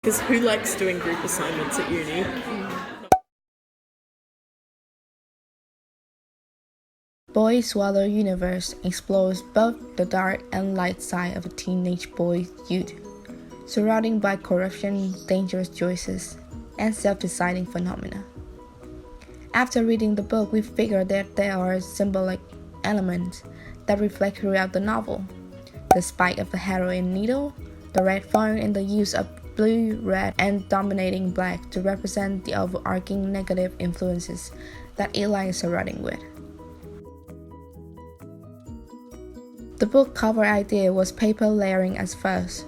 Because who likes doing group assignments at uni? Boy Swallow Universe explores both the dark and light side of a teenage boy's youth, surrounded by corruption, dangerous choices, and self-deciding phenomena. After reading the book, we figured that there are symbolic elements that reflect throughout the novel. The spike of the heroin needle, the red phone, and the use of blue, red, and dominating black to represent the overarching negative influences that Eli is surrounding with. The book cover idea was paper layering at first,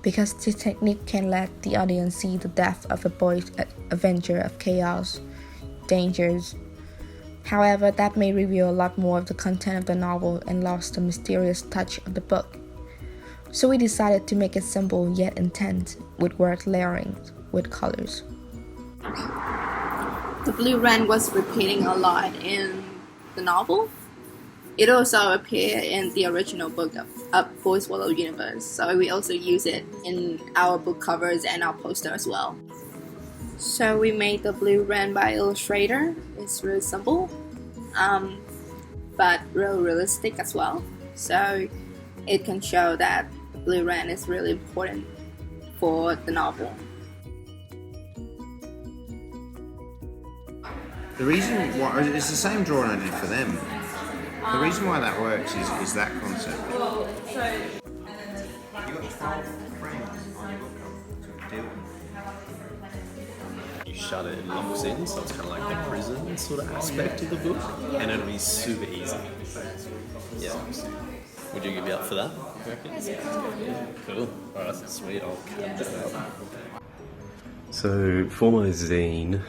because this technique can let the audience see the depth of a boy's adventure of chaos, dangers. However, that may reveal a lot more of the content of the novel and lost the mysterious touch of the book. So we decided to make it simple yet intense with word layering with colors. The blue red was repeating a lot in the novel. It also appeared in the original book of Boy Swallow Universe, so we also use it in our book covers and our poster as well. So we made the blue red by Illustrator. It's really simple, but real realistic as well. So it can show that blue red is really important for the novel. The reason why it's the same drawing I did for them. The reason why that works is that concept. You got 12 frames on your book cover to deal with. You shut it, it locks in, so it's kind of like the prison sort of aspect of the book, and it'll be super easy. Yeah. Would you be up for that? Yeah. Cool. Alright, sweet. I'll cut that out. So for my zine,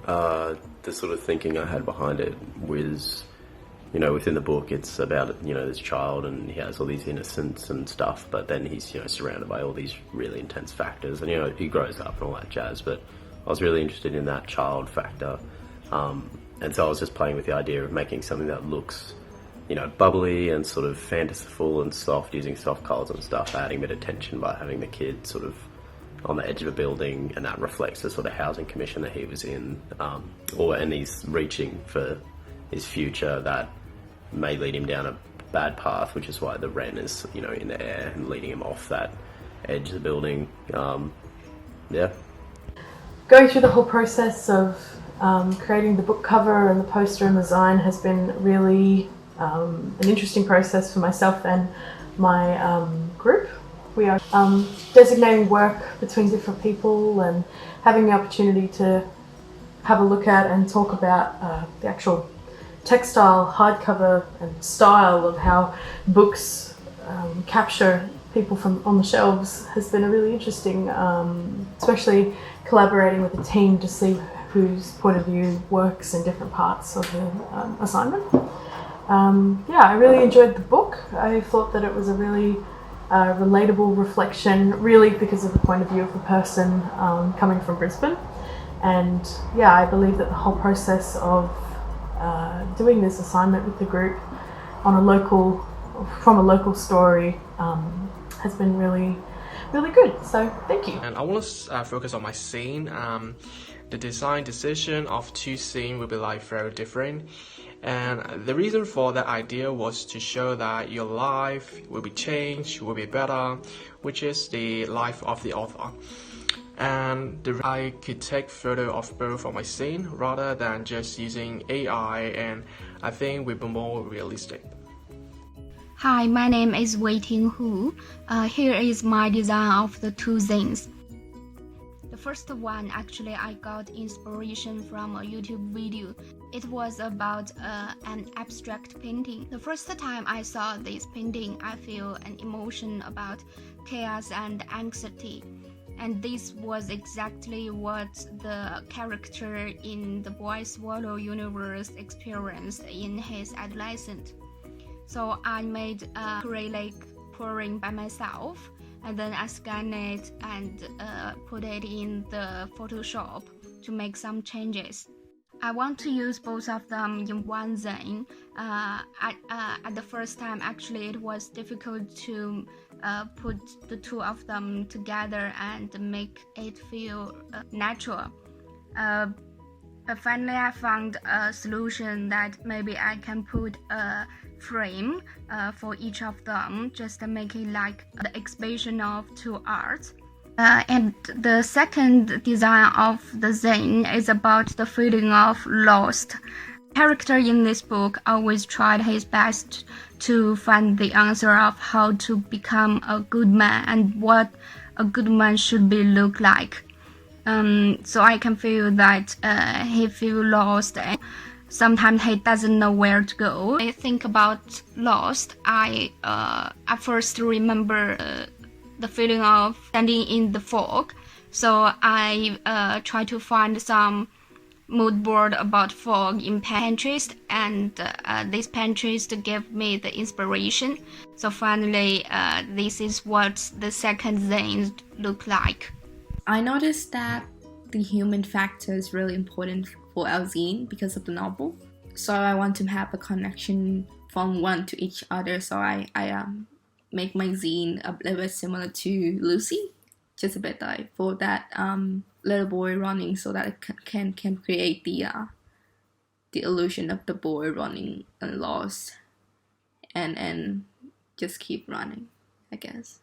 the sort of thinking I had behind it was, within the book it's about, this child and he has all these innocence and stuff, but then he's, surrounded by all these really intense factors and, he grows up and all that jazz, but I was really interested in that child factor. And so I was just playing with the idea of making something that looks, bubbly and sort of fanciful and soft, using soft colours and stuff, adding a bit of tension by having the kid sort of on the edge of a building, and that reflects the sort of housing commission that he was in, and he's reaching for his future that may lead him down a bad path, which is why the wren is, in the air and leading him off that edge of the building. Yeah. Going through the whole process of creating the book cover and the poster and the zine has been really an interesting process for myself and my group. We are designating work between different people and having the opportunity to have a look at and talk about the actual textile, hardcover and style of how books capture people from on the shelves has been a really interesting, especially collaborating with the team to see whose point of view works in different parts of the assignment. I really enjoyed the book. I thought that it was a really relatable reflection, really because of the point of view of the person coming from Brisbane. And I believe that the whole process of doing this assignment with the group from a local story has been really, really good. So thank you. And I want to focus on my scene. The design decision of two scenes will be very different. And the reason for that idea was to show that your life will be changed, will be better, which is the life of the author. And I could take photo of both of my scene rather than just using AI, and I think will be more realistic. Hi, my name is Weiting Hu. Here is my design of the two zines. The first one, actually, I got inspiration from a YouTube video. It was about an abstract painting. The first time I saw this painting, I feel an emotion about chaos and anxiety. And this was exactly what the character in the Boy Swallow universe experienced in his adolescence. So I made acrylic pouring by myself, and then I scanned it and put it in the Photoshop to make some changes. I want to use both of them in one zine. At the first time, actually, it was difficult to put the two of them together and make it feel natural. But finally, I found a solution that maybe I can put a frame for each of them, just to make it like the exhibition of two arts. And the second design of the zine is about the feeling of lost. Character in this book always tried his best to find the answer of how to become a good man and what a good man should be look like. So I can feel that he feels lost and sometimes he doesn't know where to go. I think about lost. I first remember the feeling of standing in the fog. So I try to find some mood board about fog in Pinterest, and this Pinterest gave me the inspiration. So finally, this is what the second zine look like. I noticed that the human factor is really important for our zine because of the novel. So I want to have a connection from one to each other. So I make my zine a little bit similar to Lucy, just a bit like for that little boy running, so that it can create the illusion of the boy running and lost, and just keep running, I guess.